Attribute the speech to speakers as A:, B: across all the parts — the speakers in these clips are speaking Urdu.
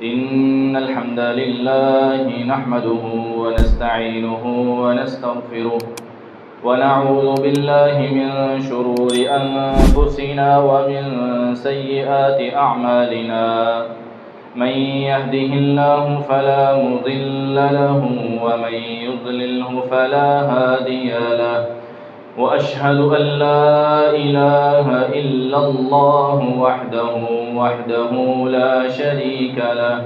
A: إن الحمد لله نحمده ونستعينه ونستغفره ونعوذ بالله من شرور أنفسنا ومن سيئات أعمالنا. من يهده الله فلا مضل له ومن يضلله فلا هادي له، وأشهد أن لا إله إلا الله وحده لا شريك له،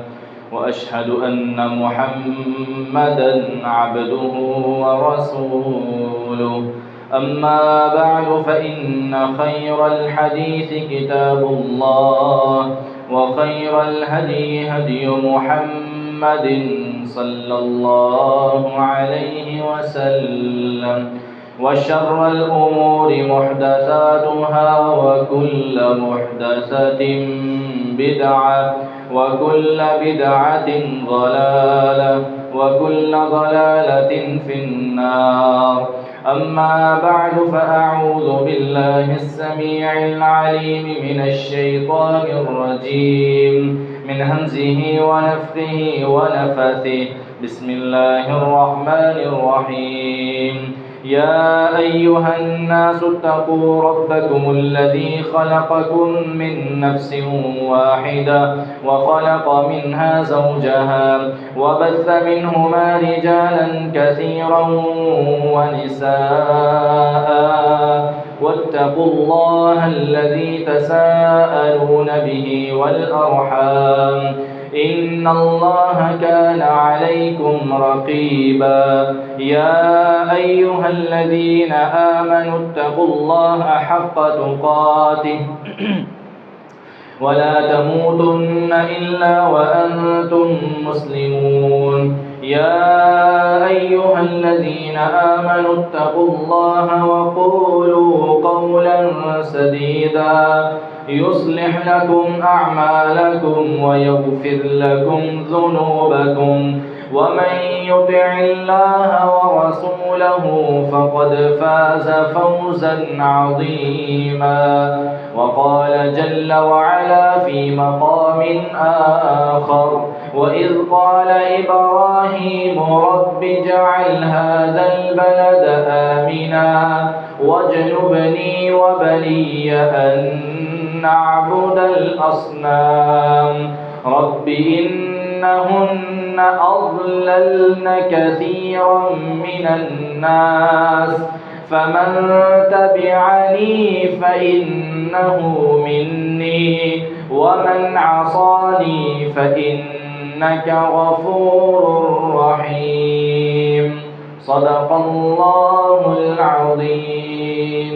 A: وأشهد أن محمدًا عبده ورسوله. أما بعد فإن خير الحديث كتاب الله، وخير الهدي هدي محمد صلى الله عليه وسلم، وشر الأمور محدثاتها، وكل محدثة بدعة، وكل بدعة ضلالة، وكل ضلالة في النار. أما بعد فأعوذ بالله السميع العليم من الشيطان الرجيم من همزه ونفثه ونفثه. بسم الله الرحمن الرحيم. يا أيها الناس اتقوا ربكم الذي خلقكم من نفس واحدة، وخلق منها زوجها، وبث منهما رجالا كثيرا ونساء، واتقوا الله الذي تساءلون به والأرحام، إن الله كان عليكم رقيبا. يا أيها الذين آمنوا اتقوا الله حق تقاته ولا تموتن إلا وأنتم مسلمون. يا أيها الذين آمنوا اتقوا الله وقولوا قولا سديدا يصلح لكم أعمالكم ويغفر لكم ذنوبكم، ومن يطع الله ورسوله فقد فاز فوزا عظيما. وقال جل وعلا في مقام آخر: وإذ قال إبراهيم رب اجعل هذا البلد آمنا واجنبني وبني أن نعبد الأصنام. رب إنهن أضللن كثيرا من الناس، فمن تبعني فإنه مني، ومن عصاني فإنك غفور رحيم. صدق الله العظيم.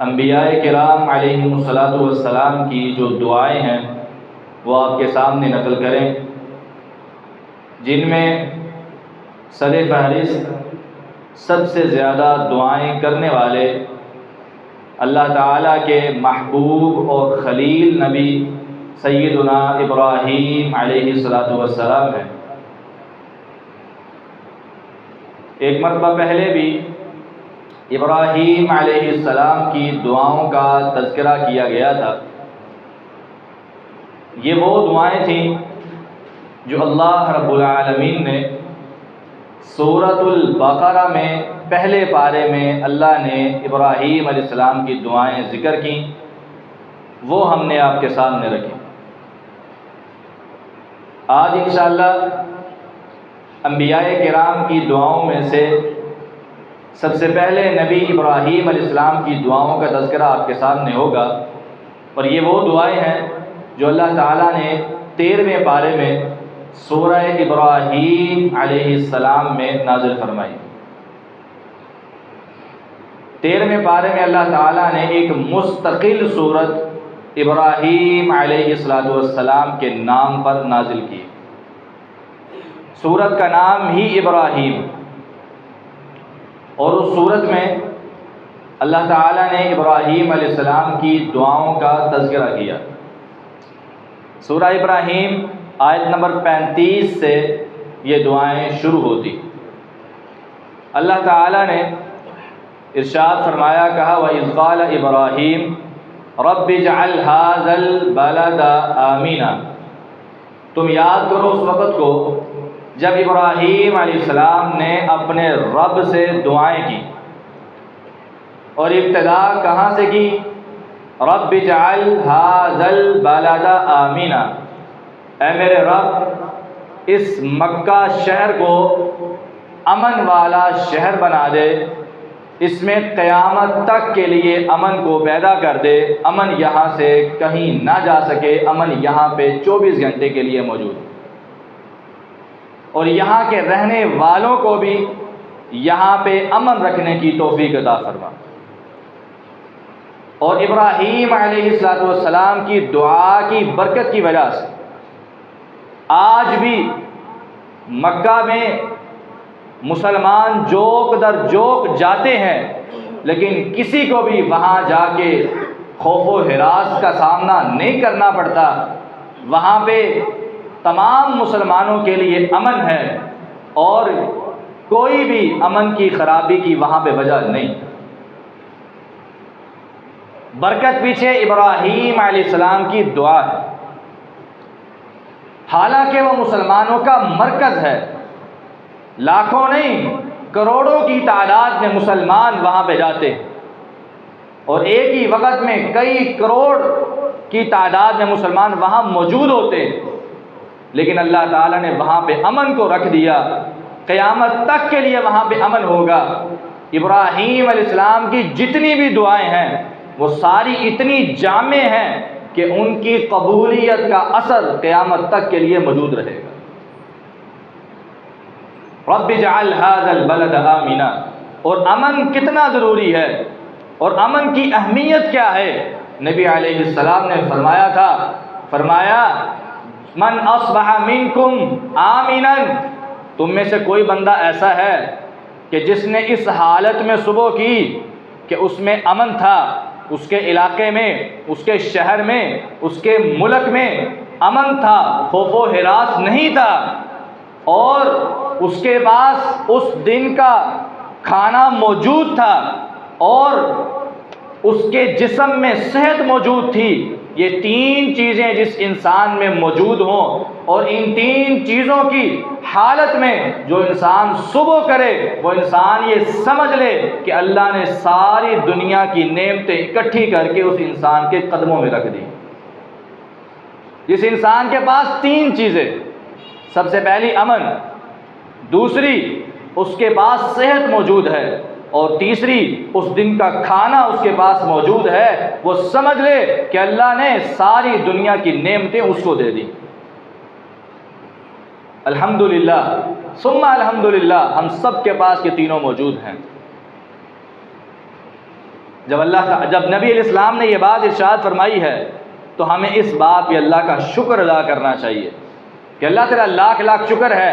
A: انبیاء کرام علیہم الصلاۃ والسلام کی جو دعائیں ہیں وہ آپ کے سامنے نقل کریں، جن میں سر فہرست سب سے زیادہ دعائیں کرنے والے اللہ تعالیٰ کے محبوب اور خلیل نبی سیدنا ابراہیم علیہ الصلاۃ والسلام ہیں۔ ایک مرتبہ پہلے بھی ابراہیم علیہ السلام کی دعاؤں کا تذکرہ کیا گیا تھا۔ یہ وہ دعائیں تھیں جو اللہ رب العالمین نے سورۃ البقرہ میں پہلے پارے میں اللہ نے ابراہیم علیہ السلام کی دعائیں ذکر کیں، وہ ہم نے آپ کے سامنے رکھی۔ آج انشاءاللہ انبیاء کرام کی دعاؤں میں سے سب سے پہلے نبی ابراہیم علیہ السلام کی دعاؤں کا تذکرہ آپ کے سامنے ہوگا، اور یہ وہ دعائیں ہیں جو اللہ تعالیٰ نے 13ویں پارے میں سورہ ابراہیم علیہ السلام میں نازل فرمائی۔ 13ویں پارے میں اللہ تعالیٰ نے ایک مستقل سورت ابراہیم علیہ السلام کے نام پر نازل کی۔ سورت کا نام ہی ابراہیم، اور اس سورت میں اللہ تعالیٰ نے ابراہیم علیہ السلام کی دعاؤں کا تذکرہ کیا۔ سورہ ابراہیم آیت نمبر 35 سے یہ دعائیں شروع ہوتی۔ اللہ تعالیٰ نے ارشاد فرمایا، کہا وَإِذْ قَالَ إِبْرَاهِيمُ رَبِّ اجْعَلْ هَٰذَا الْبَلَدَ آمِنًا۔ تم یاد کرو اس وقت کو جب ابراہیم علیہ السلام نے اپنے رب سے دعائیں کی، اور ابتدا کہاں سے کی؟ رب اجعل هذا البلد آمنا، اے میرے رب اس مکہ شہر کو امن والا شہر بنا دے، اس میں قیامت تک کے لیے امن کو پیدا کر دے، امن یہاں سے کہیں نہ جا سکے، امن یہاں پہ 24 گھنٹے کے لیے موجود، اور یہاں کے رہنے والوں کو بھی یہاں پہ امن رکھنے کی توفیق عطا فرما۔ اور ابراہیم علیہ السلام کی دعا کی برکت کی وجہ سے آج بھی مکہ میں مسلمان جوک در جوک جاتے ہیں، لیکن کسی کو بھی وہاں جا کے خوف و ہراس کا سامنا نہیں کرنا پڑتا۔ وہاں پہ تمام مسلمانوں کے لیے امن ہے، اور کوئی بھی امن کی خرابی کی وہاں پہ وجہ نہیں۔ برکت پیچھے ابراہیم علیہ السلام کی دعا ہے، حالانکہ وہ مسلمانوں کا مرکز ہے، لاکھوں نہیں کروڑوں کی تعداد میں مسلمان وہاں پہ جاتے ہیں، اور ایک ہی وقت میں کئی کروڑ کی تعداد میں مسلمان وہاں موجود ہوتے ہیں، لیکن اللہ تعالیٰ نے وہاں پہ امن کو رکھ دیا، قیامت تک کے لیے وہاں پہ امن ہوگا۔ ابراہیم علیہ السلام کی جتنی بھی دعائیں ہیں وہ ساری اتنی جامع ہیں کہ ان کی قبولیت کا اثر قیامت تک کے لیے موجود رہے گا۔ رب اجعل هذا البلد آمنا، اور امن کتنا ضروری ہے اور امن کی اہمیت کیا ہے؟ نبی علیہ السلام نے فرمایا من اصبح منکم آمنا، تم میں سے کوئی بندہ ایسا ہے کہ جس نے اس حالت میں صبح کی کہ اس میں امن تھا، اس کے علاقے میں، اس کے شہر میں، اس کے ملک میں امن تھا، خوف و ہراس نہیں تھا، اور اس کے پاس اس دن کا کھانا موجود تھا، اور اس کے جسم میں صحت موجود تھی۔ یہ 3 چیزیں جس انسان میں موجود ہوں، اور ان 3 چیزوں کی حالت میں جو انسان صبح کرے، وہ انسان یہ سمجھ لے کہ اللہ نے ساری دنیا کی نعمتیں اکٹھی کر کے اس انسان کے قدموں میں رکھ دی۔ جس انسان کے پاس 3 چیزیں، سب سے پہلی امن، دوسری اس کے پاس صحت موجود ہے، اور تیسری اس دن کا کھانا اس کے پاس موجود ہے، وہ سمجھ لے کہ اللہ نے ساری دنیا کی نعمتیں اس کو دے دی۔ الحمدللہ ثم الحمدللہ، ہم سب کے پاس یہ تینوں موجود ہیں۔ جب نبی علیہ السلام نے یہ بات ارشاد فرمائی ہے تو ہمیں اس بات پہ اللہ کا شکر ادا کرنا چاہیے کہ اللہ تعالیٰ لاکھ لاکھ شکر ہے،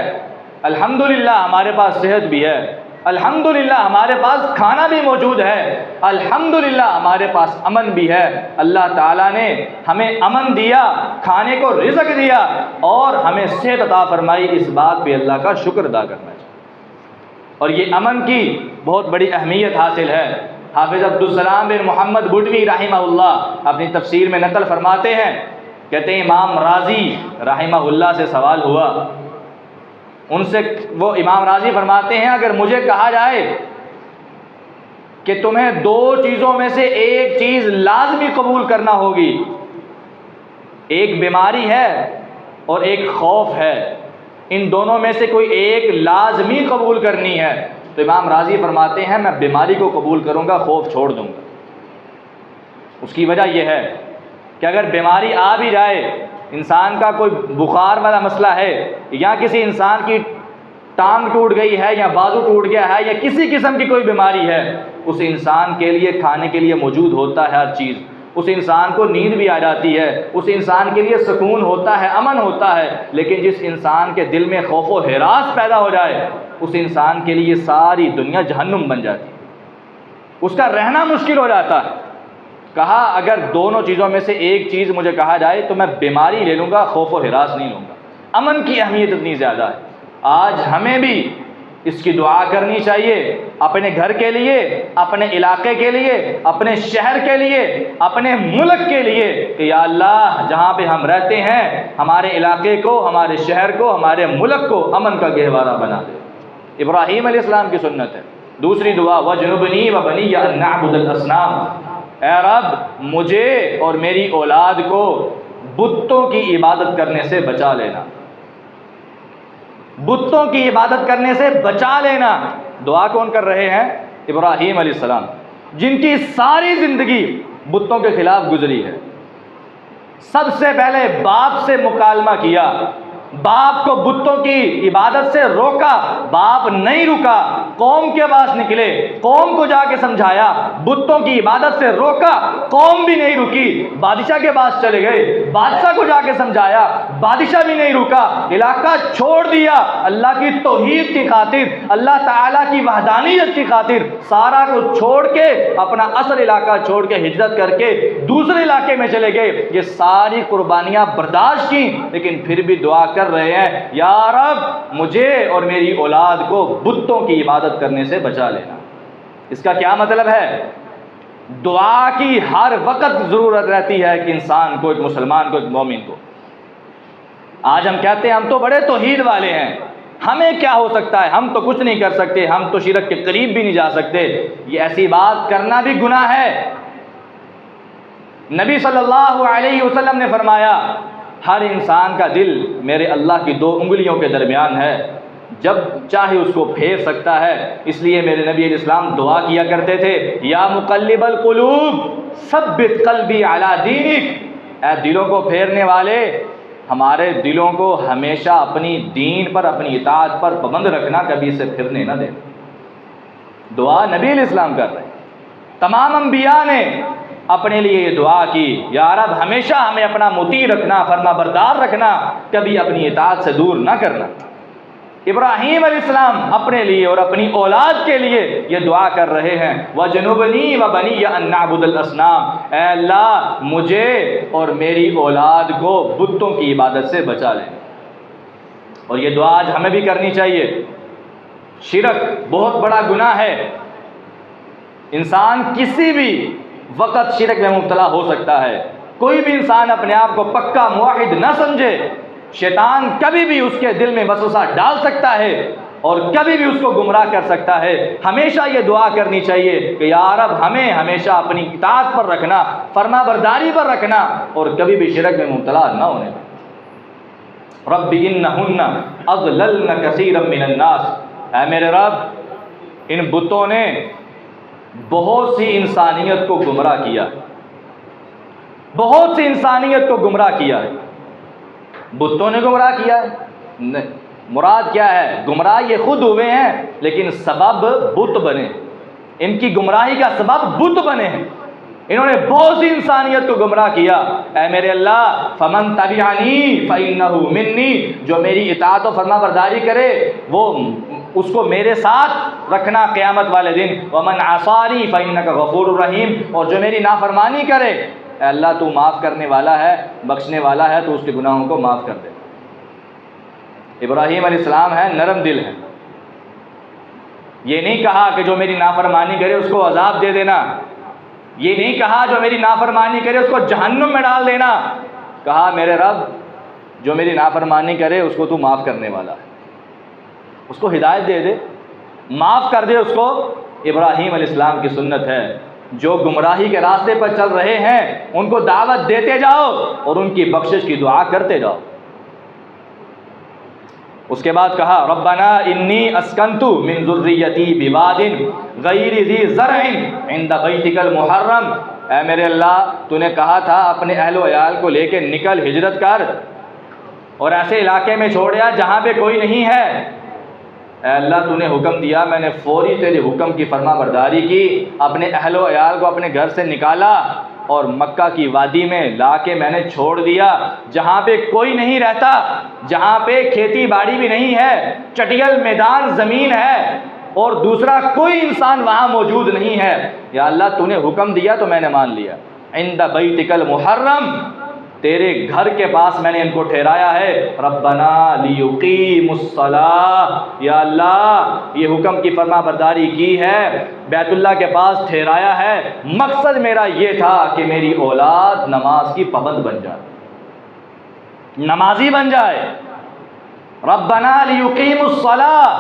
A: الحمدللہ ہمارے پاس صحت بھی ہے، الحمدللہ ہمارے پاس کھانا بھی موجود ہے، الحمدللہ ہمارے پاس امن بھی ہے۔ اللہ تعالیٰ نے ہمیں امن دیا، کھانے کو رزق دیا اور ہمیں صحت عطا فرمائی، اس بات پہ اللہ کا شکر ادا کرنا چاہیے۔ اور یہ امن کی بہت بڑی اہمیت حاصل ہے۔ حافظ عبدالسلام بن محمد بٹوی رحمہ اللہ اپنی تفسیر میں نقل فرماتے ہیں، کہتے ہیں امام راضی رحمہ اللہ سے سوال ہوا، ان سے وہ امام راضی فرماتے ہیں اگر مجھے کہا جائے کہ تمہیں دو چیزوں میں سے ایک چیز لازمی قبول کرنا ہوگی، ایک بیماری ہے اور ایک خوف ہے، ان دونوں میں سے کوئی ایک لازمی قبول کرنی ہے، تو امام راضی فرماتے ہیں میں بیماری کو قبول کروں گا، خوف چھوڑ دوں گا۔ اس کی وجہ یہ ہے کہ اگر بیماری آ بھی جائے، انسان کا کوئی بخار والا مسئلہ ہے یا کسی انسان کی ٹانگ ٹوٹ گئی ہے یا بازو ٹوٹ گیا ہے یا کسی قسم کی کوئی بیماری ہے، اس انسان کے لیے کھانے کے لیے موجود ہوتا ہے ہر چیز، اس انسان کو نیند بھی آ جاتی ہے، اس انسان کے لیے سکون ہوتا ہے، امن ہوتا ہے، لیکن جس انسان کے دل میں خوف و ہراس پیدا ہو جائے، اس انسان کے لیے ساری دنیا جہنم بن جاتی ہے، اس کا رہنا مشکل ہو جاتا ہے۔ کہا اگر دونوں چیزوں میں سے ایک چیز مجھے کہا جائے تو میں بیماری لے لوں گا، خوف و ہراس نہیں لوں گا۔ امن کی اہمیت اتنی زیادہ ہے۔ آج ہمیں بھی اس کی دعا کرنی چاہیے، اپنے گھر کے لیے، اپنے علاقے کے لیے، اپنے شہر کے لیے، اپنے ملک کے لیے کہ یا اللہ جہاں پہ ہم رہتے ہیں ہمارے علاقے کو، ہمارے شہر کو، ہمارے ملک کو امن کا گہوارہ بنا دے۔ ابراہیم علیہ السلام کی سنت ہے۔ دوسری دعا وَجْنُبْنِي وَبَنِيَّ أَن نَّعْبُدَ الْأَصْنَامَ، اے رب مجھے اور میری اولاد کو بتوں کی عبادت کرنے سے بچا لینا، بتوں کی عبادت کرنے سے بچا لینا۔ دعا کون کر رہے ہیں؟ ابراہیم علیہ السلام، جن کی ساری زندگی بتوں کے خلاف گزری ہے۔ سب سے پہلے باپ سے مکالمہ کیا، باپ کو بتوں کی عبادت سے روکا، باپ نہیں رکا، قوم کے پاس نکلے، قوم کو جا کے سمجھایا، بتوں کی عبادت سے روکا، قوم بھی نہیں رکی، بادشاہ کے پاس چلے گئے، بادشاہ کو جا کے سمجھایا، بادشاہ بھی نہیں رکا، علاقہ چھوڑ دیا، اللہ کی توحید کی خاطر، اللہ تعالیٰ کی وحدانیت کی خاطر سارا کچھ چھوڑ کے، اپنا اصل علاقہ چھوڑ کے ہجرت کر کے دوسرے علاقے میں چلے گئے۔ یہ ساری قربانیاں برداشت کی، لیکن پھر بھی دعا کر رہے ہیں یا رب مجھے اور میری اولاد کو بتوں کی عبادت کرنے سے بچا لینا۔ اس کا کیا مطلب ہے؟ دعا کی ہر وقت ضرورت رہتی ہے کہ انسان کو، ایک مسلمان کو، ایک مومن کو۔ آج ہم کہتے ہیں ہم تو بڑے توحید والے ہیں، ہمیں کیا ہو سکتا ہے، ہم تو کچھ نہیں کر سکتے، ہم تو شرک کے قریب بھی نہیں جا سکتے۔ یہ ایسی بات کرنا بھی گناہ ہے۔ نبی صلی اللہ علیہ وسلم نے فرمایا ہر انسان کا دل میرے اللہ کی دو انگلیوں کے درمیان ہے، جب چاہے اس کو پھیر سکتا ہے۔ اس لیے میرے نبی علیہ السلام دعا کیا کرتے تھے یا مقلب القلوب ثبت قلبی علی دینک، اے دلوں کو پھیرنے والے ہمارے دلوں کو ہمیشہ اپنی دین پر، اپنی اطاعت پر پابند رکھنا، کبھی اسے پھرنے نہ دینا۔ دعا نبی علیہ السلام کر رہے ہیں۔ تمام انبیاء نے اپنے لیے یہ دعا کی یا رب ہمیشہ ہمیں اپنا مطیع رکھنا، فرما بردار رکھنا، کبھی اپنی اطاعت سے دور نہ کرنا۔ ابراہیم علیہ السلام اپنے لیے اور اپنی اولاد کے لیے یہ دعا کر رہے ہیں وَجْنُبْنِي وَبَنِيَّ أَن نَّعْبُدَ الْأَصْنَامَ، اے اللہ مجھے اور میری اولاد کو بتوں کی عبادت سے بچا لیں۔ اور یہ دعا آج ہمیں بھی کرنی چاہیے۔ شرک بہت بڑا گناہ ہے، انسان کسی بھی وقت شرک میں مبتلا ہو سکتا ہے۔ کوئی بھی انسان اپنے آپ کو پکا موحد نہ سمجھے، شیطان کبھی بھی اس کے دل میں وسوسہ ڈال سکتا ہے اور کبھی بھی اس کو گمراہ کر سکتا ہے۔ ہمیشہ یہ دعا کرنی چاہیے کہ یا رب ہمیں ہمیشہ اپنی اطاعت پر رکھنا، فرما برداری پر رکھنا اور کبھی بھی شرک میں مبتلا نہ ہونے دیں۔ رب انہن اضللن کثیرا من الناس، اے میرے رب ان بتوں نے بہت سی انسانیت کو گمراہ کیا، بہت سی انسانیت کو گمراہ کیا ہے۔ بتوں نے گمراہ کیا ہے؟ مراد کیا ہے؟ گمراہ یہ خود ہوئے ہیں لیکن سبب بت بنے۔ ان کی گمراہی کا سبب بت بنے ہیں، انہوں نے بہت سی انسانیت کو گمراہ کیا۔ اے میرے اللہ فمن تبعنی فإنہ منی، جو میری اطاعت و فرما برداری کرے وہ اس کو میرے ساتھ رکھنا قیامت والے دن، ومن عصانی فإنک غفور رحیم، اور جو میری نافرمانی کرے اے اللہ تو معاف کرنے والا ہے، بخشنے والا ہے، تو اس کے گناہوں کو معاف کر دے۔ ابراہیم علیہ السلام ہے نرم دل ہے، یہ نہیں کہا کہ جو میری نافرمانی کرے اس کو عذاب دے دینا، یہ نہیں کہا جو میری نافرمانی کرے اس کو جہنم میں ڈال دینا، کہا میرے رب جو میری نافرمانی کرے اس کو تو معاف کرنے والا ہے، اس کو ہدایت دے دے، معاف کر دے اس کو۔ ابراہیم علیہ السلام کی سنت ہے، جو گمراہی کے راستے پر چل رہے ہیں ان کو دعوت دیتے جاؤ اور ان کی بخشش کی دعا کرتے جاؤ۔ اس کے بعد کہا ربنا انی اسکنت من ذریتی بواد غیر ذی زرع عند بیتک المحرم، اے میرے اللہ تو نے کہا تھا اپنے اہل و عیال کو لے کے نکل، ہجرت کر، اور ایسے علاقے میں چھوڑیا جہاں پہ کوئی نہیں ہے۔ اے اللہ تو نے حکم دیا، میں نے فوری تیرے حکم کی فرما برداری کی، اپنے اہل و عیال کو اپنے گھر سے نکالا اور مکہ کی وادی میں لا کے میں نے چھوڑ دیا، جہاں پہ کوئی نہیں رہتا، جہاں پہ کھیتی باڑی بھی نہیں ہے، چٹیل میدان زمین ہے اور دوسرا کوئی انسان وہاں موجود نہیں ہے۔ یا اللہ تو نے حکم دیا تو میں نے مان لیا۔ عند بیتک المحرم، تیرے گھر کے پاس میں نے ان کو ٹھہرایا ہے۔ ربنا لیقیموا الصلاۃ، یا اللہ یہ حکم کی فرما برداری کی ہے، بیت اللہ کے پاس ٹھہرایا ہے، مقصد میرا یہ تھا کہ میری اولاد نماز کی پابند بن جائے، نمازی بن جائے۔ ربنا لیقیموا الصلاۃ،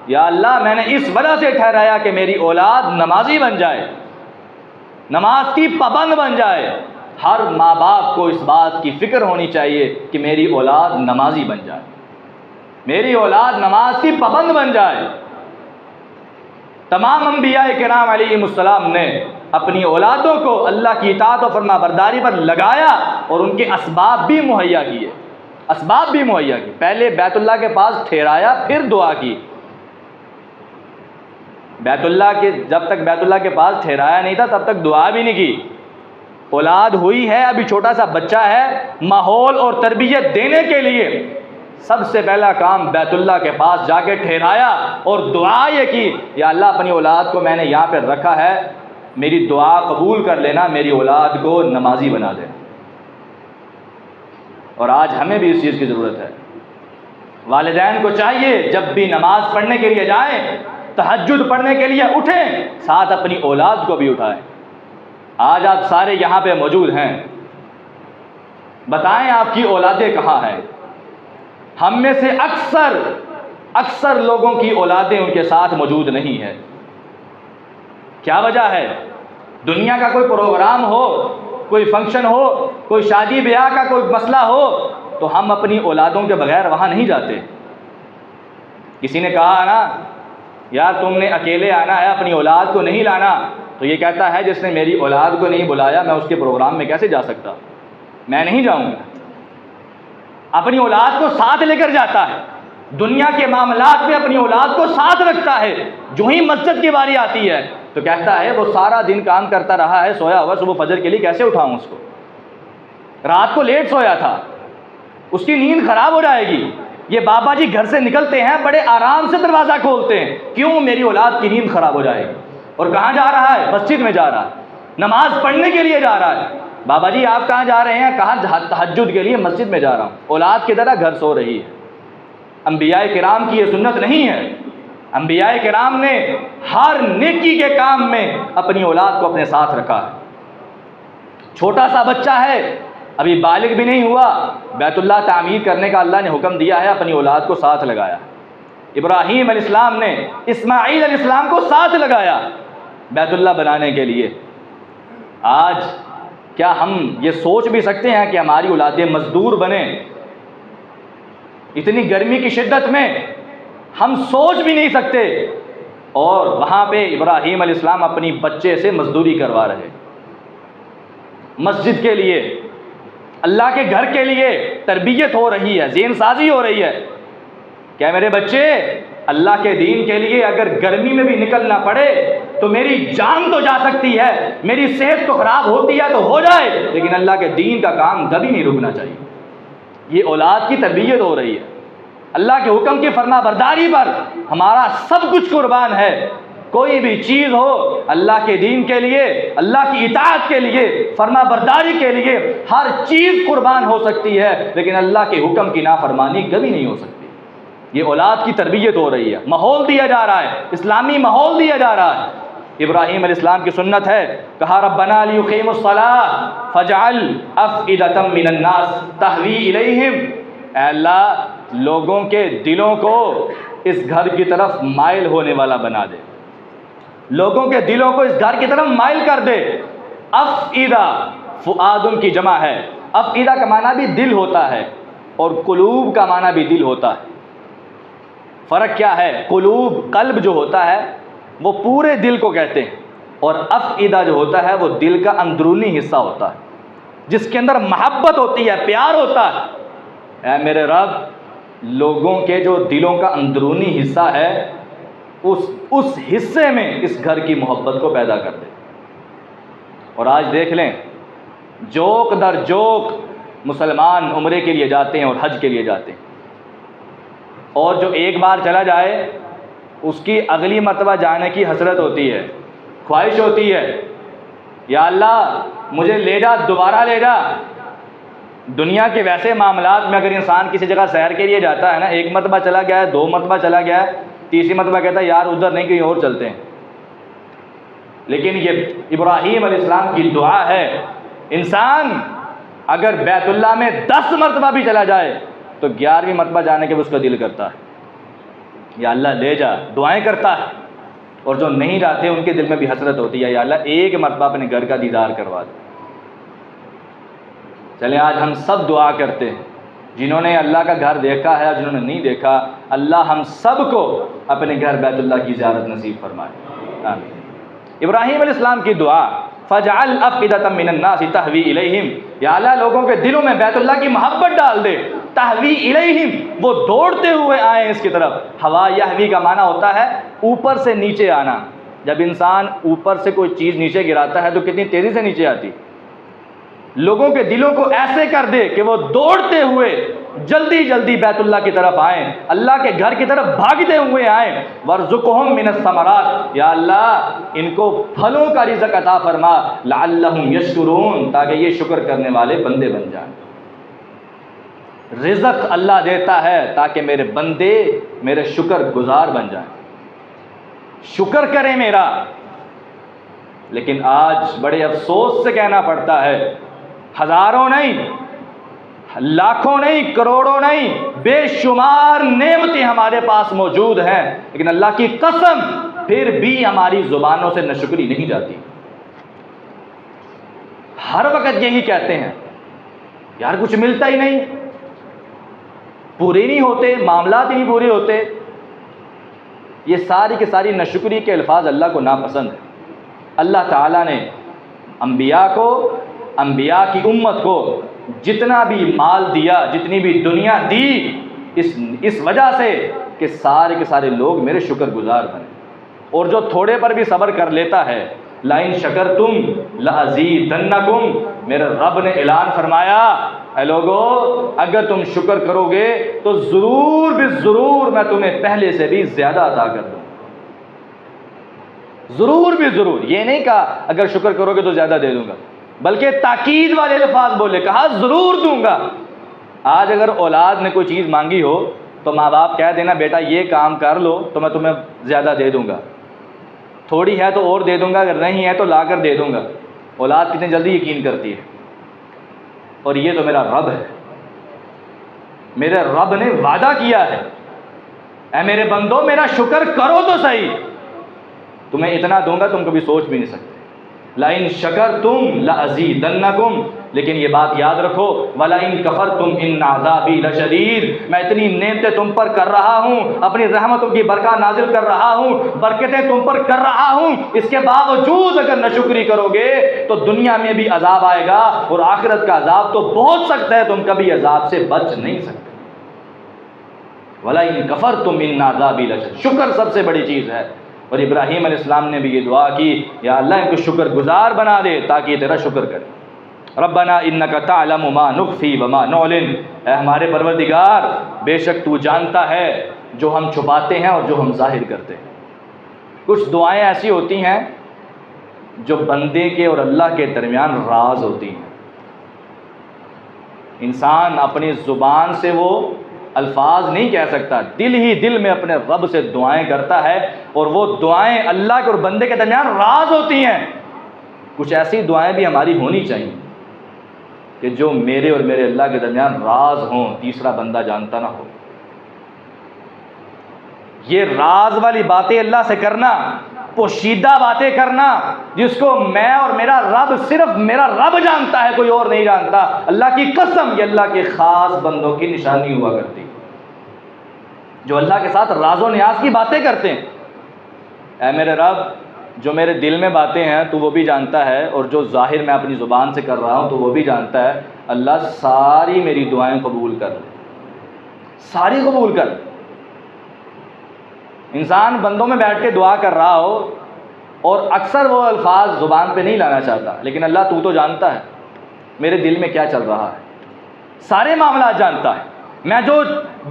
A: یا اللہ میں نے اس وجہ سے ٹھہرایا کہ میری اولاد نمازی بن جائے، نماز کی پابند بن جائے۔ ہر ماں باپ کو اس بات کی فکر ہونی چاہیے کہ میری اولاد نمازی بن جائے، میری اولاد نماز کی پابند بن جائے۔ تمام انبیاء کرام علیہم السلام نے اپنی اولادوں کو اللہ کی اطاعت و فرما برداری پر لگایا اور ان کے اسباب بھی مہیا کیے، اسباب بھی مہیا کیے۔ پہلے بیت اللہ کے پاس ٹھہرایا، پھر دعا کی۔ بیت اللہ کے جب تک بیت اللہ کے پاس ٹھہرایا نہیں تھا تب تک دعا بھی نہیں کی۔ اولاد ہوئی ہے، ابھی چھوٹا سا بچہ ہے، ماحول اور تربیت دینے کے لیے سب سے پہلا کام بیت اللہ کے پاس جا کے ٹھہرایا اور دعا یہ کی، یا اللہ اپنی اولاد کو میں نے یہاں پہ رکھا ہے، میری دعا قبول کر لینا، میری اولاد کو نمازی بنا دے۔ اور آج ہمیں بھی اس چیز کی ضرورت ہے۔ والدین کو چاہیے جب بھی نماز پڑھنے کے لیے جائیں، تہجد پڑھنے کے لیے اٹھیں، ساتھ اپنی اولاد کو بھی اٹھائیں۔ آج آپ سارے یہاں پہ موجود ہیں، بتائیں آپ کی اولادیں کہاں ہیں؟ ہم میں سے اکثر لوگوں کی اولادیں ان کے ساتھ موجود نہیں ہیں۔ کیا وجہ ہے؟ دنیا کا کوئی پروگرام ہو، کوئی فنکشن ہو، کوئی شادی بیاہ کا کوئی مسئلہ ہو تو ہم اپنی اولادوں کے بغیر وہاں نہیں جاتے۔ کسی نے کہا نا یار تم نے اکیلے آنا ہے، اپنی اولاد کو نہیں لانا، تو یہ کہتا ہے جس نے میری اولاد کو نہیں بلایا میں اس کے پروگرام میں کیسے جا سکتا، میں نہیں جاؤں گا۔ اپنی اولاد کو ساتھ لے کر جاتا ہے، دنیا کے معاملات میں اپنی اولاد کو ساتھ رکھتا ہے، جو ہی مسجد کی باری آتی ہے تو کہتا ہے وہ سارا دن کام کرتا رہا ہے، سویا ہوا، صبح فجر کے لیے کیسے اٹھاؤں اس کو، رات کو لیٹ سویا تھا، اس کی نیند خراب ہو جائے گی۔ یہ بابا جی گھر سے نکلتے ہیں بڑے آرام سے دروازہ کھولتے ہیں، کیوں؟ میری اولاد کی نیند خراب ہو جائے گی۔ اور کہاں جا رہا ہے؟ مسجد میں جا رہا ہے، نماز پڑھنے کے لیے جا رہا ہے۔ بابا جی آپ کہاں جا رہے ہیں؟ کہاں؟ تہجد کے لیے مسجد میں جا رہا ہوں۔ اولاد کی طرح گھر سو رہی ہے۔ انبیاء کرام کی یہ سنت نہیں ہے۔ انبیاء کرام نے ہر نیکی کے کام میں اپنی اولاد کو اپنے ساتھ رکھا ہے۔ چھوٹا سا بچہ ہے، ابھی بالغ بھی نہیں ہوا، بیت اللہ تعمیر کرنے کا اللہ نے حکم دیا ہے، اپنی اولاد کو ساتھ لگایا۔ ابراہیم علیہ السلام نے اسماعیل علیہ السلام کو ساتھ لگایا بیت اللہ بنانے کے لیے۔ آج کیا ہم یہ سوچ بھی سکتے ہیں کہ ہماری اولادیں مزدور بنیں؟ اتنی گرمی کی شدت میں ہم سوچ بھی نہیں سکتے، اور وہاں پہ ابراہیم علیہ السلام اپنی بچے سے مزدوری کروا رہے، مسجد کے لیے، اللہ کے گھر کے لیے تربیت ہو رہی ہے، ذہن سازی ہو رہی ہے۔ کیا میرے بچے اللہ کے دین کے لیے اگر گرمی میں بھی نکلنا پڑے
B: تو میری جان تو جا سکتی ہے، میری صحت تو خراب ہوتی ہے تو ہو جائے، لیکن اللہ کے دین کا کام کبھی نہیں رکنا چاہیے۔ یہ اولاد کی تربیت ہو رہی ہے، اللہ کے حکم کی فرما برداری پر ہمارا سب کچھ قربان ہے۔ کوئی بھی چیز ہو اللہ کے دین کے لیے، اللہ کی اطاعت کے لیے، فرما برداری کے لیے ہر چیز قربان ہو سکتی ہے، لیکن اللہ کے حکم کی نافرمانی کبھی نہیں ہو سکتی۔ یہ اولاد کی تربیت ہو رہی ہے، ماحول دیا جا رہا ہے، اسلامی ماحول دیا جا رہا ہے۔ ابراہیم علیہ السلام کی سنت ہے، کہا ربنا لیقیموا الصلاۃ فاجعل افئدۃ من الناس تہوی الیہم، اے اللہ لوگوں کے دلوں کو اس گھر کی طرف مائل ہونے والا بنا دے، لوگوں کے دلوں کو اس گھر کی طرف مائل کر دے۔ افئدہ فؤاد کی جمع ہے، افئدہ کا معنی بھی دل ہوتا ہے اور قلوب کا معنی بھی دل ہوتا ہے۔ فرق کیا ہے؟ قلوب قلب جو ہوتا ہے وہ پورے دل کو کہتے ہیں، اور افئدہ جو ہوتا ہے وہ دل کا اندرونی حصہ ہوتا ہے، جس کے اندر محبت ہوتی ہے، پیار ہوتا ہے۔ اے میرے رب لوگوں کے جو دلوں کا اندرونی حصہ ہے اس حصے میں اس گھر کی محبت کو پیدا کر دے۔ اور آج دیکھ لیں جوک در جوک مسلمان عمرے کے لیے جاتے ہیں اور حج کے لیے جاتے ہیں، اور جو ایک بار چلا جائے اس کی اگلی مرتبہ جانے کی حسرت ہوتی ہے، خواہش ہوتی ہے، یا اللہ مجھے لے جا، دوبارہ لے جا۔ دنیا کے ویسے معاملات میں اگر انسان کسی جگہ سیر کے لیے جاتا ہے نا، ایک مرتبہ چلا گیا ہے، 2 مرتبہ چلا گیا ہے، تیسری مرتبہ کہتا ہے یار ادھر نہیں کہیں اور چلتے ہیں۔ لیکن یہ ابراہیم علیہ السلام کی دعا ہے، انسان اگر بیت اللہ میں 10 مرتبہ بھی چلا جائے تو 11ویں مرتبہ جانے کے اس کا دل کرتا ہے یا اللہ لے جا، دعائیں کرتا ہے۔ اور جو نہیں جاتے ان کے دل میں بھی حسرت ہوتی ہے، یا اللہ ایک مرتبہ اپنے گھر کا دیدار کروا دے۔ چلیں آج ہم سب دعا کرتے ہیں، جنہوں نے اللہ کا گھر دیکھا ہے اور جنہوں نے نہیں دیکھا، اللہ ہم سب کو اپنے گھر بیت اللہ کی زیارت نصیب فرمائے، آمین۔ ابراہیم علیہ السلام کی دعا فَجْعَلْ أَفْئِدَةً مِّنَ النَّاسِ تَهْوِي إِلَيْهِمْ، یا اللہ لوگوں کے دلوں میں بیت اللہ کی محبت ڈال دے، تہوی الیہم، وہ دوڑتے ہوئے آئیں اس کی طرف۔ ہوا یہوی کا معنی ہوتا ہے اوپر سے نیچے آنا، جب انسان اوپر سے کوئی چیز نیچے گراتا ہے تو کتنی تیزی سے نیچے آتی۔ لوگوں کے دلوں کو ایسے کر دے کہ وہ دوڑتے ہوئے جلدی جلدی بیت اللہ کی طرف آئیں، اللہ کے گھر کی طرف بھاگتے ہوئے آئیں۔ وَارْزُقْهُم مِّنَ الثَّمَرَاتِ، یا اللہ ان کو پھلوں کا رزق عطا فرما، لَعَلَّهُمْ يَشْكُرُونَ، تاکہ یہ شکر کرنے والے بندے بن جائیں۔ رزق اللہ دیتا ہے تاکہ میرے بندے میرے شکر گزار بن جائیں، شکر کریں میرا۔ لیکن آج بڑے افسوس سے کہنا پڑتا ہے، ہزاروں نہیں، لاکھوں نہیں، کروڑوں نہیں، بے شمار نعمتیں ہمارے پاس موجود ہیں، لیکن اللہ کی قسم پھر بھی ہماری زبانوں سے ناشکری نہیں جاتی۔ ہر وقت یہی کہتے ہیں یار کچھ ملتا ہی نہیں، پورے نہیں ہوتے، معاملات ہی نہیں پورے ہوتے۔ یہ ساری کی ساری ناشکری کے الفاظ اللہ کو ناپسند ہیں۔ اللہ تعالیٰ نے انبیاء کو، انبیاء کی امت کو جتنا بھی مال دیا، جتنی بھی دنیا دی، اس وجہ سے کہ سارے کے سارے لوگ میرے شکر گزار بنے۔ اور جو تھوڑے پر بھی صبر کر لیتا ہے، لَإِن شَكَرْتُمْ لَأَزِيدَنَّكُمْ، میرے رب نے اعلان فرمایا اے لوگو اگر تم شکر کرو گے تو ضرور بھی ضرور میں تمہیں پہلے سے بھی زیادہ عطا کر دوں، ضرور بھی ضرور۔ یہ نہیں کہا اگر شکر کرو گے تو زیادہ دے دوں گا، بلکہ تاکید والے الفاظ بولے، کہا ضرور دوں گا۔ آج اگر اولاد نے کوئی چیز مانگی ہو تو ماں باپ کہہ دینا بیٹا یہ کام کر لو تو میں تمہیں زیادہ دے دوں گا، تھوڑی ہے تو اور دے دوں گا، اگر نہیں ہے تو لا کر دے دوں گا۔ اولاد کتنی جلدی یقین کرتی ہے۔ اور یہ تو میرا رب ہے، میرے رب نے وعدہ کیا ہے اے میرے بندو میرا شکر کرو تو صحیح، تمہیں اتنا دوں گا تم کبھی سوچ بھی نہیں سکتے۔ لَإِن شَكَرْتُمْ لَأَزِيدَنَّكُمْ، لیکن یہ بات یاد رکھو وَلَئِن كَفَرْتُمْ إِنَّ عَذَابِي لَشَدِيدٌ، میں اتنی نعمتیں تم پر کر رہا ہوں، اپنی رحمتوں کی برکات نازل کر رہا ہوں، برکتیں تم پر کر رہا ہوں، اس کے باوجود اگر ناشکری کرو گے تو دنیا میں بھی عذاب آئے گا، اور آخرت کا عذاب تو بہت سخت ہے، تم کبھی عذاب سے بچ نہیں سکتے۔ وَلَئِن كَفَرْتُمْ إِنَّ عَذَابِي لَشَدِيدٌ، شکر سب سے بڑی چیز ہے۔ اور ابراہیم علیہ السلام نے بھی یہ دعا کی، یا اللہ ان کو شکر گزار بنا دے تاکہ یہ تیرا شکر کرے۔ ربنا انک تعلم ما نخفی وما نعلن، اے ہمارے پروردگار بے شک تو جانتا ہے جو ہم چھپاتے ہیں اور جو ہم ظاہر کرتے ہیں۔ کچھ دعائیں ایسی ہوتی ہیں جو بندے کے اور اللہ کے درمیان راز ہوتی ہیں، انسان اپنی زبان سے وہ الفاظ نہیں کہہ سکتا، دل ہی دل میں اپنے رب سے دعائیں کرتا ہے، اور وہ دعائیں اللہ کے اور بندے کے درمیان راز ہوتی ہیں۔ کچھ ایسی دعائیں بھی ہماری ہونی چاہیے کہ جو میرے اور میرے اللہ کے درمیان راز ہوں، تیسرا بندہ جانتا نہ ہو۔ یہ راز والی باتیں اللہ سے کرنا، پوشیدہ باتیں کرنا جس کو میں اور میرا رب، صرف میرا رب جانتا ہے، کوئی اور نہیں جانتا، اللہ کی قسم یہ اللہ کے خاص بندوں کی نشانی ہوا کرتی، جو اللہ کے ساتھ راز و نیاز کی باتیں کرتے ہیں۔ اے میرے رب، جو میرے دل میں باتیں ہیں تو وہ بھی جانتا ہے، اور جو ظاہر میں اپنی زبان سے کر رہا ہوں تو وہ بھی جانتا ہے۔ اللہ ساری میری دعائیں قبول کر لے، ساری قبول کر۔ انسان بندوں میں بیٹھ کے دعا کر رہا ہو اور اکثر وہ الفاظ زبان پہ نہیں لانا چاہتا، لیکن اللہ تو جانتا ہے میرے دل میں کیا چل رہا ہے، سارے معاملات جانتا ہے۔ میں جو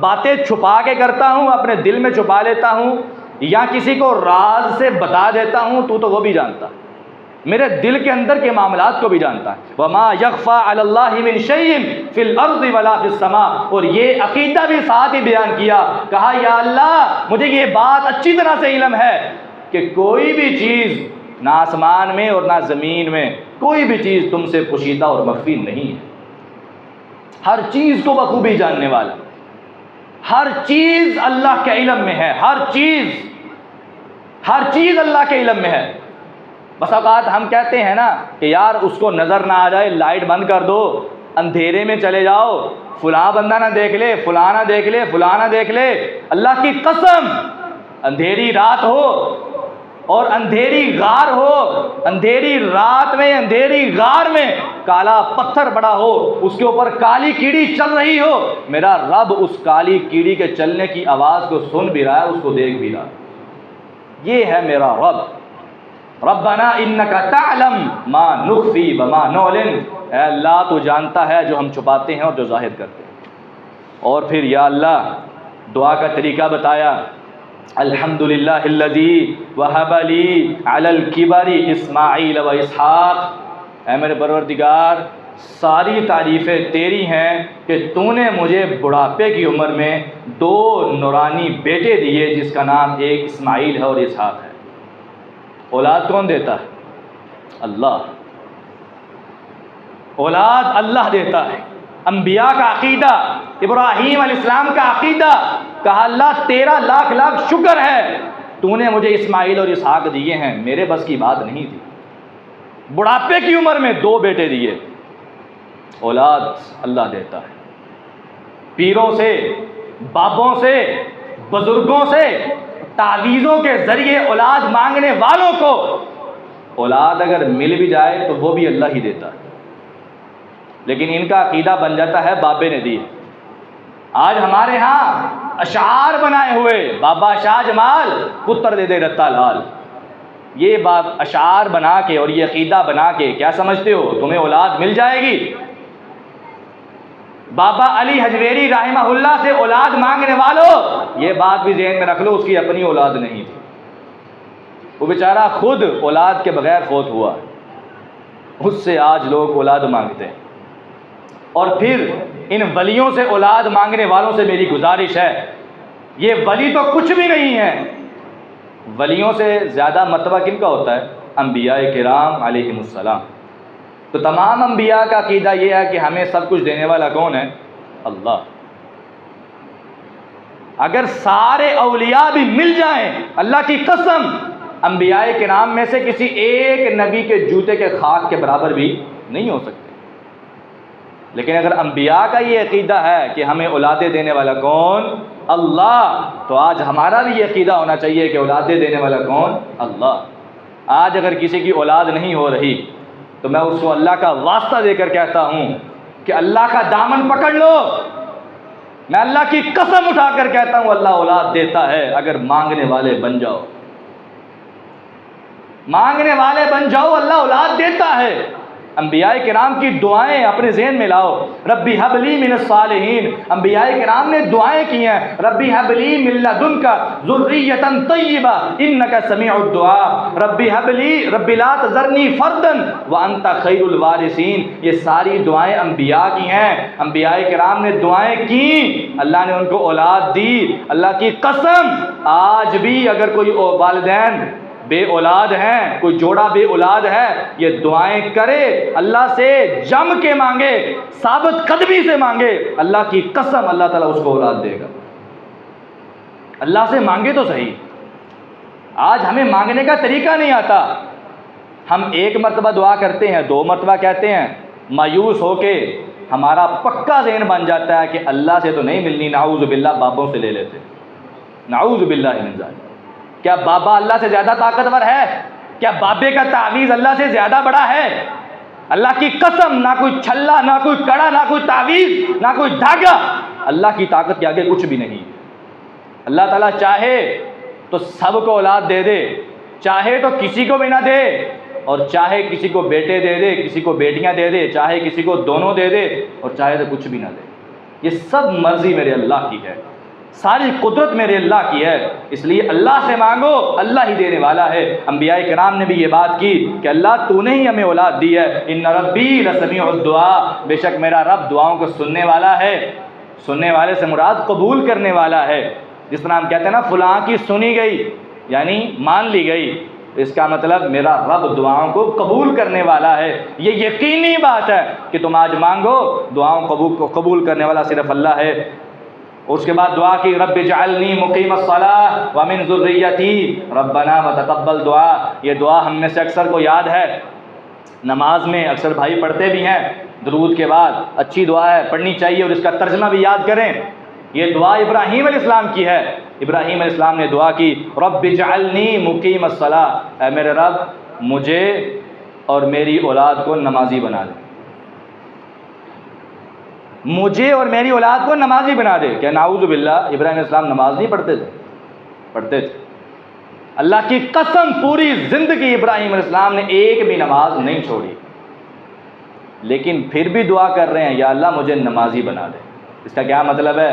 B: باتیں چھپا کے کرتا ہوں، اپنے دل میں چھپا لیتا ہوں یا کسی کو راز سے بتا دیتا ہوں، تو وہ بھی جانتا ہے، میرے دل کے اندر کے معاملات کو بھی جانتا ہے۔ وَمَا يَخْفَى عَلَى اللَّهِ مِنْ شَيْءٍ فِي الْأَرْضِ وَلَا فِي السَّمَاءِ، اور یہ عقیدہ بھی ساتھ ہی بیان کیا، کہا یا اللہ مجھے یہ بات اچھی طرح سے علم ہے کہ کوئی بھی چیز نہ آسمان میں اور نہ زمین میں، کوئی بھی چیز تم سے پوشیدہ اور مخفی نہیں ہے، ہر چیز کو بخوبی جاننے والا، ہر چیز اللہ کے علم میں ہے، ہر چیز اللہ کے علم میں ہے۔ بس اوقات ہم کہتے ہیں نا کہ یار اس کو نظر نہ آ جائے، لائٹ بند کر دو، اندھیرے میں چلے جاؤ، فلاں بندہ نہ دیکھ لے، فلاں نہ دیکھ لے، فلاں نہ دیکھ لے۔ اللہ کی قسم، اندھیری رات ہو اور اندھیری غار ہو، اندھیری رات میں، اندھیری غار میں کالا پتھر پڑا ہو، اس کے اوپر کالی کیڑی چل رہی ہو، میرا رب اس کالی کیڑی کے چلنے کی آواز کو سن بھی رہا ہے، اس کو دیکھ بھی رہا ہے۔ یہ ہے میرا رب۔ ربنا انک تعلم ما نخفی وما نعلن، اے اللہ تو جانتا ہے جو ہم چھپاتے ہیں اور جو ظاہر کرتے ہیں۔ اور پھر یا اللہ دعا کا طریقہ بتایا، الحمدللہ الذی وہب لی علی الکبر اسماعیل و اسحاق، اے میرے پروردگار ساری تعریفیں تیری ہیں کہ تو نے مجھے بڑھاپے کی عمر میں 2 نورانی بیٹے دیے، جس کا نام ایک اسماعیل ہے اور اسحاق ہے۔ اولاد کون دیتا ہے؟ اللہ۔ اولاد اللہ دیتا ہے۔ انبیاء کا عقیدہ، ابراہیم علیہ السلام کا عقیدہ، کہا اللہ تیرا لاکھ لاکھ شکر ہے تو نے مجھے اسماعیل اور اسحاق دیے ہیں، میرے بس کی بات نہیں تھی۔ بڑھاپے کی عمر میں 2 بیٹے دیے۔ اولاد اللہ دیتا ہے۔ پیروں سے، بابوں سے، بزرگوں سے، تعویذوں کے ذریعے اولاد مانگنے والوں کو اولاد اگر مل بھی جائے تو وہ بھی اللہ ہی دیتا ہے، لیکن ان کا عقیدہ بن جاتا ہے بابے نے دی۔ آج ہمارے ہاں اشعار بنائے ہوئے، بابا شاہ جمال پتر دے دے رتا لال، یہ بات اشعار بنا کے اور یہ عقیدہ بنا کے کیا سمجھتے ہو تمہیں اولاد مل جائے گی؟ بابا علی حجویری رحمہ اللہ سے اولاد مانگنے والوں، یہ بات بھی ذہن میں رکھ لو، اس کی اپنی اولاد نہیں تھی، وہ بیچارہ خود اولاد کے بغیر فوت ہوا، اس سے آج لوگ اولاد مانگتے ہیں۔ اور پھر ان ولیوں سے اولاد مانگنے والوں سے میری گزارش ہے، یہ ولی تو کچھ بھی نہیں ہے، ولیوں سے زیادہ مرتبہ کن کا ہوتا ہے؟ انبیاء کرام علیہم السلام۔ تو تمام انبیاء کا عقیدہ یہ ہے کہ ہمیں سب کچھ دینے والا کون ہے؟ اللہ۔ اگر سارے اولیاء بھی مل جائیں، اللہ کی قسم انبیاء کرام میں سے کسی ایک نبی کے جوتے کے خاک کے برابر بھی نہیں ہو سکتے، لیکن اگر انبیاء کا یہ عقیدہ ہے کہ ہمیں اولادیں دینے والا کون؟ اللہ، تو آج ہمارا بھی یہ عقیدہ ہونا چاہیے کہ اولادیں دینے والا کون؟ اللہ۔ آج اگر کسی کی اولاد نہیں ہو رہی تو میں اس کو اللہ کا واسطہ دے کر کہتا ہوں کہ اللہ کا دامن پکڑ لو، میں اللہ کی قسم اٹھا کر کہتا ہوں اللہ اولاد دیتا ہے اگر مانگنے والے بن جاؤ۔ مانگنے والے بن جاؤ، اللہ اولاد دیتا ہے۔ انبیاء کرام کی دعائیں اپنے ذہن میں لاؤ، ربی حب لی من الصالحین، انبیاء کرام نے دعائیں کی ہیں، ربی حب لی من لدنک ذریۃ طیبہ انک سمیع الدعاء، ربی حب لی ربی لا تذرنی فردا وانت خیر الوارثین۔ یہ ساری دعائیں انبیاء کی ہیں، انبیاء کرام نے دعائیں کی، اللہ نے ان کو اولاد دی۔ اللہ کی قسم آج بھی اگر کوئی والدین بے اولاد ہیں، کوئی جوڑا بے اولاد ہے، یہ دعائیں کرے، اللہ سے جم کے مانگے، ثابت قدمی سے مانگے، اللہ کی قسم اللہ تعالیٰ اس کو اولاد دے گا۔ اللہ سے مانگے تو صحیح۔ آج ہمیں مانگنے کا طریقہ نہیں آتا، ہم ایک مرتبہ دعا کرتے ہیں، 2 مرتبہ کہتے ہیں، مایوس ہو کے ہمارا پکا ذہن بن جاتا ہے کہ اللہ سے تو نہیں ملنی، نعوذ باللہ بابوں سے لے لیتے، نعوذ باللہ من ذالک۔ کیا بابا اللہ سے زیادہ طاقتور ہے؟ کیا بابے کا تعویذ اللہ سے زیادہ بڑا ہے؟ اللہ کی قسم، نہ کوئی چھلا، نہ کوئی کڑا، نہ کوئی تعویذ، نہ کوئی دھاگا اللہ کی طاقت کے آگے کچھ بھی نہیں۔ اللہ تعالیٰ چاہے تو سب کو اولاد دے دے، چاہے تو کسی کو بھی نہ دے، اور چاہے کسی کو بیٹے دے دے، کسی کو بیٹیاں دے دے، چاہے کسی کو دونوں دے دے، اور چاہے تو کچھ بھی نہ دے۔ یہ سب مرضی میرے اللہ کی ہے، ساری قدرت میرے اللہ کی ہے، اس لیے اللہ سے مانگو، اللہ ہی دینے والا ہے۔ انبیاء کرام نے بھی یہ بات کی کہ اللہ تو نے ہی ہمیں اولاد دی ہے، ان ربی لسمیع الدعاء، بے شک میرا رب دعاؤں کو سننے والا ہے۔ سننے والے سے مراد قبول کرنے والا ہے۔ جس طرح ہم کہتے ہیں نا فلاں کی سنی گئی، یعنی مان لی گئی، اس کا مطلب میرا رب دعاؤں کو قبول کرنے والا ہے۔ یہ یقینی بات ہے کہ تم آج مانگو، دعاؤں کو قبول کرنے والا صرف اللہ ہے۔ اس کے بعد دعا کی، رب اجعلنی مقیم الصلاۃ ومن ذریتی ربنا وتقبل دعا۔ یہ دعا ہم میں سے اکثر کو یاد ہے، نماز میں اکثر بھائی پڑھتے بھی ہیں، درود کے بعد اچھی دعا ہے، پڑھنی چاہیے، اور اس کا ترجمہ بھی یاد کریں۔ یہ دعا ابراہیم علیہ السلام کی ہے۔ ابراہیم علیہ السلام نے دعا کی، رب اجعلنی مقیم الصلاۃ، اے میرے رب مجھے اور میری اولاد کو نمازی بنا دے، مجھے اور میری اولاد کو نمازی بنا دے۔ کہ نعوذ باللہ ابراہیم علیہ السلام نماز نہیں پڑھتے تھے؟ پڑھتے تھے۔ اللہ کی قسم پوری زندگی ابراہیم علیہ السلام نے ایک بھی نماز نہیں چھوڑی، لیکن پھر بھی دعا کر رہے ہیں، یا اللہ مجھے نمازی بنا دے۔ اس کا کیا مطلب ہے؟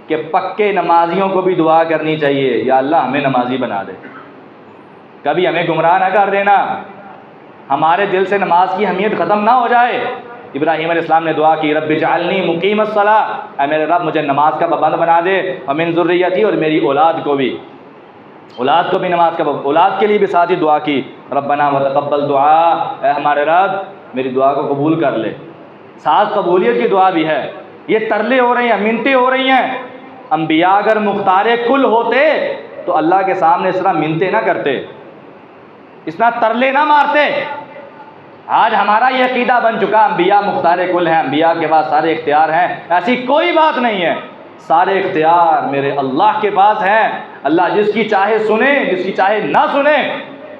B: کہ پکے نمازیوں کو بھی دعا کرنی چاہیے، یا اللہ ہمیں نمازی بنا دے، کبھی ہمیں گمراہ نہ کر دینا، ہمارے دل سے نماز کی اہمیت ختم نہ ہو جائے۔ ابراہیم علیہ السلام نے دعا کی، رب اجعلنی مقیم الصلاۃ، اے میرے رب مجھے نماز کا پابند بنا دے، ومن ذریتی، اور میری اولاد کو بھی نماز کا پابند۔ اولاد کے لیے بھی ساتھ ہی دعا کی، ربنا وتقبل دعا، اے ہمارے رب میری دعا کو قبول کر لے۔ ساتھ قبولیت کی دعا بھی ہے۔ یہ ترلے ہو رہی ہیں، منتیں ہو رہی ہیں۔ انبیاء اگر مختار کل ہوتے تو اللہ کے سامنے اس طرح منتیں نہ کرتے، اس طرح ترلے نہ مارتے۔ آج ہمارا یہ عقیدہ بن چکا انبیاء مختار کل ہیں، انبیاء کے پاس سارے اختیار ہیں، ایسی کوئی بات نہیں ہے۔ سارے اختیار میرے اللہ کے پاس ہیں۔ اللہ جس کی چاہے سنے، جس کی چاہے نہ سنے،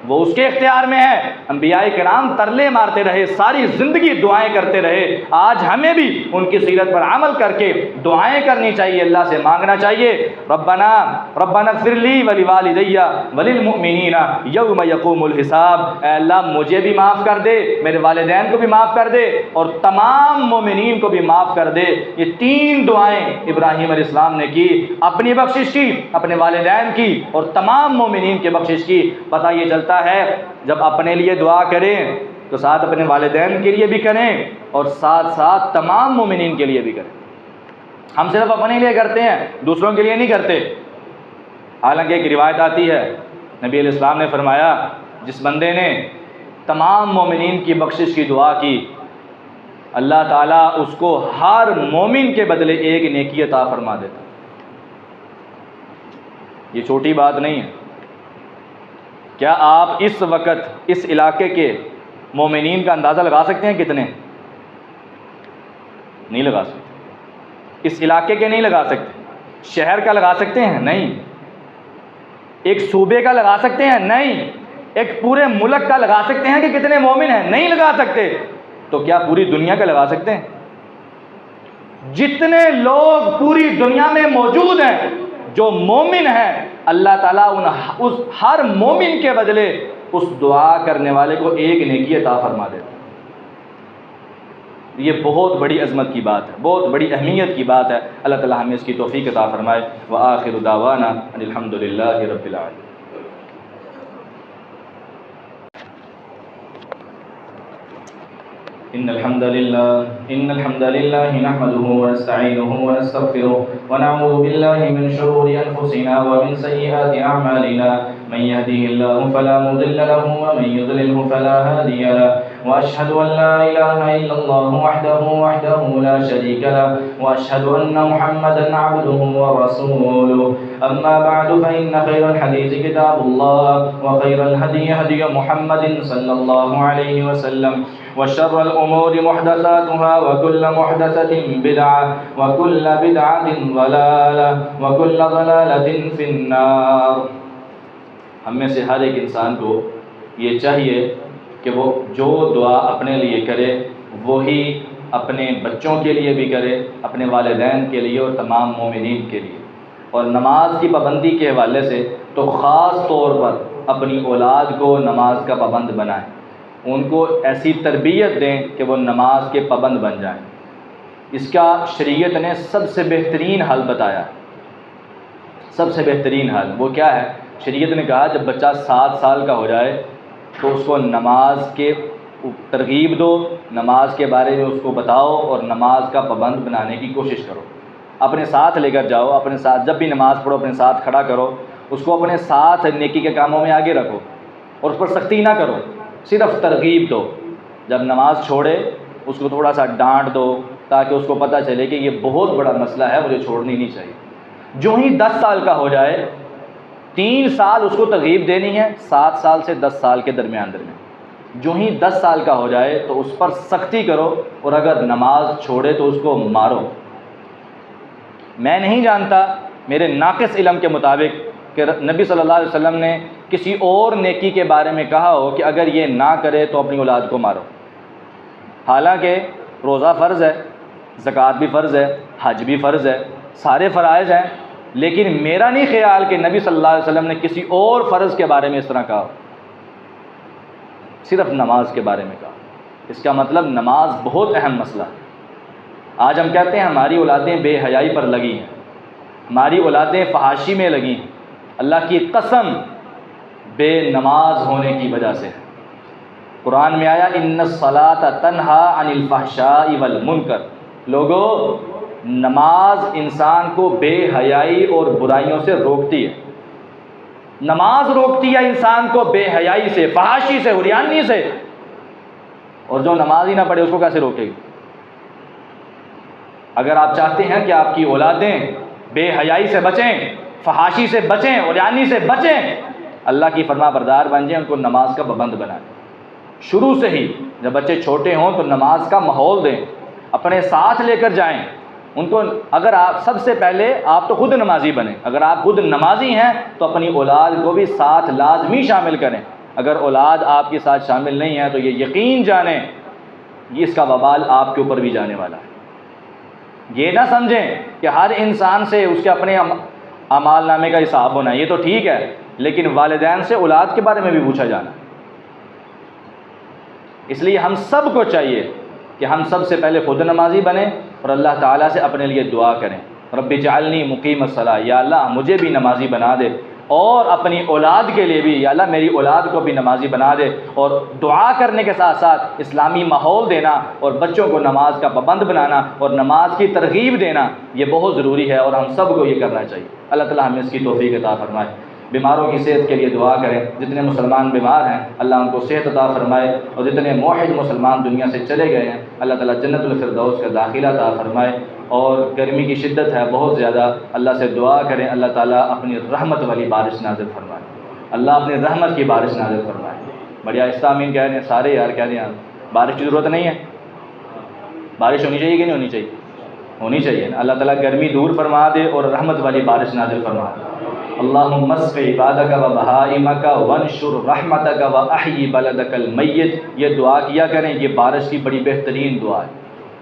B: وہ اس کے اختیار میں ہے۔ انبیاء کرام ترلے مارتے رہے، ساری زندگی دعائیں کرتے رہے۔ آج ہمیں بھی ان کی سیرت پر عمل کر کے دعائیں کرنی چاہیے، اللہ سے مانگنا چاہیے، ربنا اغفر لی ولوالدی وللمؤمنین یوم یقوم الحساب، اے اللہ مجھے بھی معاف کر دے، میرے والدین کو بھی معاف کر دے، اور تمام مومنین کو بھی معاف کر دے۔ یہ 3 دعائیں ابراہیم علیہ السلام نے کی، اپنی بخشش کی، اپنے والدین کی، اور تمام مومنین کے بخشش کی۔ پتہ یہ چلتا ہے جب اپنے لیے دعا کریں تو ساتھ اپنے والدین کے لیے بھی کریں، اور ساتھ ساتھ تمام مومنین کے لیے بھی کریں۔ ہم صرف اپنے لیے کرتے ہیں، دوسروں کے لیے نہیں کرتے۔ حالانکہ ایک روایت آتی ہے، نبی علیہ السلام نے فرمایا، جس بندے نے تمام مومنین کی بخشش کی دعا کی، اللہ تعالیٰ اس کو ہر مومن کے بدلے ایک نیکی عطا فرما دیتا۔ یہ چھوٹی بات نہیں ہے۔ کیا آپ اس وقت اس علاقے کے مومنین کا اندازہ لگا سکتے ہیں کتنے؟ نہیں لگا سکتے۔ اس علاقے کے نہیں لگا سکتے۔ شہر کا لگا سکتے ہیں؟ نہیں۔ ایک صوبے کا لگا سکتے ہیں؟ نہیں۔ ایک پورے ملک کا لگا سکتے ہیں کہ کتنے مومن ہیں؟ نہیں لگا سکتے۔ تو کیا پوری دنیا کا لگا سکتے ہیں؟ جتنے لوگ پوری دنیا میں موجود ہیں جو مومن ہیں، اللہ تعالیٰ اس ہر مومن کے بدلے اس دعا کرنے والے کو ایک نیکی عطا فرما دیتا ہے۔ یہ بہت بڑی عظمت کی بات ہے، بہت بڑی اہمیت کی بات ہے۔ اللہ تعالیٰ ہمیں اس کی توفیق عطا فرمائے۔ وآخر دعوانا ان الحمد للہ رب العالمین۔ إن الحمد لله نحمده ونستعينه ونستغفره ونعوذ بالله من شرور أنفسنا ومن سيئات أعمالنا من يهده الله فلا مضل له ومن يضلله فلا هادي له وأشهد أن لا إله إلا الله وحده لا شريك له وأشهد أن محمدا عبده ورسوله أما بعد فإن خير الحديث كتاب الله وخير الهدي هدي محمد صلى الله عليه وسلم وشر الأمور محدثاتها وكل محدثة بدعة وكل بدعة ضلالة وكل ضلالة في النار۔ ہم میں سے ہر ایک انسان کو یہ چاہیے کہ وہ جو دعا اپنے لیے کرے وہی اپنے بچوں کے لیے بھی کرے، اپنے والدین کے لیے اور تمام مومنین کے لیے۔ اور نماز کی پابندی کے حوالے سے تو خاص طور پر اپنی اولاد کو نماز کا پابند بنائیں، ان کو ایسی تربیت دیں کہ وہ نماز کے پابند بن جائیں۔ اس کا شریعت نے سب سے بہترین حل بتایا، سب سے بہترین حل وہ کیا ہے؟ شریعت نے کہا جب بچہ 7 سال کا ہو جائے تو اس کو نماز کے ترغیب دو، نماز کے بارے میں اس کو بتاؤ اور نماز کا پابند بنانے کی کوشش کرو۔ اپنے ساتھ لے کر جاؤ، اپنے ساتھ جب بھی نماز پڑھو اپنے ساتھ کھڑا کرو، اس کو اپنے ساتھ نیکی کے کاموں میں آگے رکھو اور اس پر سختی نہ کرو، صرف ترغیب دو۔ جب نماز چھوڑے اس کو تھوڑا سا ڈانٹ دو تاکہ اس کو پتہ چلے کہ یہ بہت بڑا مسئلہ ہے، مجھے چھوڑنی نہیں چاہیے۔ جو ہی 10 سال کا ہو جائے 3 سال اس کو ترغیب دینی ہے، 7 سال سے 10 سال کے درمیان جو ہی 10 سال کا ہو جائے تو اس پر سختی کرو اور اگر نماز چھوڑے تو اس کو مارو۔ میں نہیں جانتا میرے ناقص علم کے مطابق کہ نبی صلی اللہ علیہ وسلم نے کسی اور نیکی کے بارے میں کہا ہو کہ اگر یہ نہ کرے تو اپنی اولاد کو مارو۔ حالانکہ روزہ فرض ہے، زکوٰۃ بھی فرض ہے، حج بھی فرض ہے، سارے فرائض ہیں، لیکن میرا نہیں خیال کہ نبی صلی اللہ علیہ وسلم نے کسی اور فرض کے بارے میں اس طرح کہا، صرف نماز کے بارے میں کہا۔ اس کا مطلب نماز بہت اہم مسئلہ ہے۔ آج ہم کہتے ہیں ہماری اولادیں بے حیائی پر لگی ہیں، ہماری اولادیں فحاشی میں لگی ہیں، اللہ کی قسم بے نماز ہونے کی وجہ سے۔ قرآن میں آیا ان الصلاۃ تنہا عن الفحشاء والمنکر، لوگو نماز انسان کو بے حیائی اور برائیوں سے روکتی ہے۔ نماز روکتی ہے انسان کو بے حیائی سے، فحاشی سے، عریانی سے، اور جو نماز ہی نہ پڑھے اس کو کیسے روکے گی؟ اگر آپ چاہتے ہیں کہ آپ کی اولادیں بے حیائی سے بچیں، فحاشی سے بچیں، عریانی سے بچیں، اللہ کی فرما بردار بن جائیں، ان کو نماز کا پابند بنائیں۔ شروع سے ہی جب بچے چھوٹے ہوں تو نماز کا ماحول دیں، اپنے ساتھ لے کر جائیں ان کو۔ اگر آپ سب سے پہلے آپ تو خود نمازی بنیں، اگر آپ خود نمازی ہیں تو اپنی اولاد کو بھی ساتھ لازمی شامل کریں۔ اگر اولاد آپ کے ساتھ شامل نہیں ہے تو یہ یقین جانیں یہ اس کا وبال آپ کے اوپر بھی جانے والا ہے۔ یہ نہ سمجھیں کہ ہر انسان سے اس کے اپنے اعمال نامے کا حساب ہونا ہے، یہ تو ٹھیک ہے، لیکن والدین سے اولاد کے بارے میں بھی پوچھا جانا۔ اس لیے ہم سب کو چاہیے کہ ہم سب سے پہلے خود نمازی بنیں اور اللہ تعالیٰ سے اپنے لیے دعا کریں، رب اجعلنی مقیم الصلاۃ، یا اللہ مجھے بھی نمازی بنا دے، اور اپنی اولاد کے لیے بھی یا اللہ میری اولاد کو بھی نمازی بنا دے۔ اور دعا کرنے کے ساتھ ساتھ اسلامی ماحول دینا اور بچوں کو نماز کا پابند بنانا اور نماز کی ترغیب دینا یہ بہت ضروری ہے اور ہم سب کو یہ کرنا چاہیے۔ اللہ تعالیٰ ہمیں اس کی توفیق عطا فرمائے۔ بیماروں کی صحت کے لیے دعا کریں، جتنے مسلمان بیمار ہیں اللہ ان کو صحت عطا فرمائے، اور جتنے موحد مسلمان دنیا سے چلے گئے ہیں اللہ تعالیٰ جنت الفردوس کا داخلہ عطا فرمائے۔ اور گرمی کی شدت ہے بہت زیادہ، اللہ سے دعا کریں اللہ تعالیٰ اپنی رحمت والی بارش نازل فرمائے، اللہ اپنی رحمت کی بارش نازل فرمائے۔ بڑی آہستہ آمین کہہ رہے ہیں سارے یار، کہہ رہے ہیں بارش کی ضرورت نہیں ہے؟ بارش ہونی چاہیے کہ نہیں ہونی چاہیے؟ ہونی چاہیے۔ اللہ تعالیٰ گرمی دور فرما دے اور رحمت والی بارش نازل فرما دے۔ اللہم اسق عبادک و بہائمک وانشر رحمتک و احیی بلدک المیت، یہ دعا کیا کریں، یہ بارش کی بڑی بہترین دعا ہے۔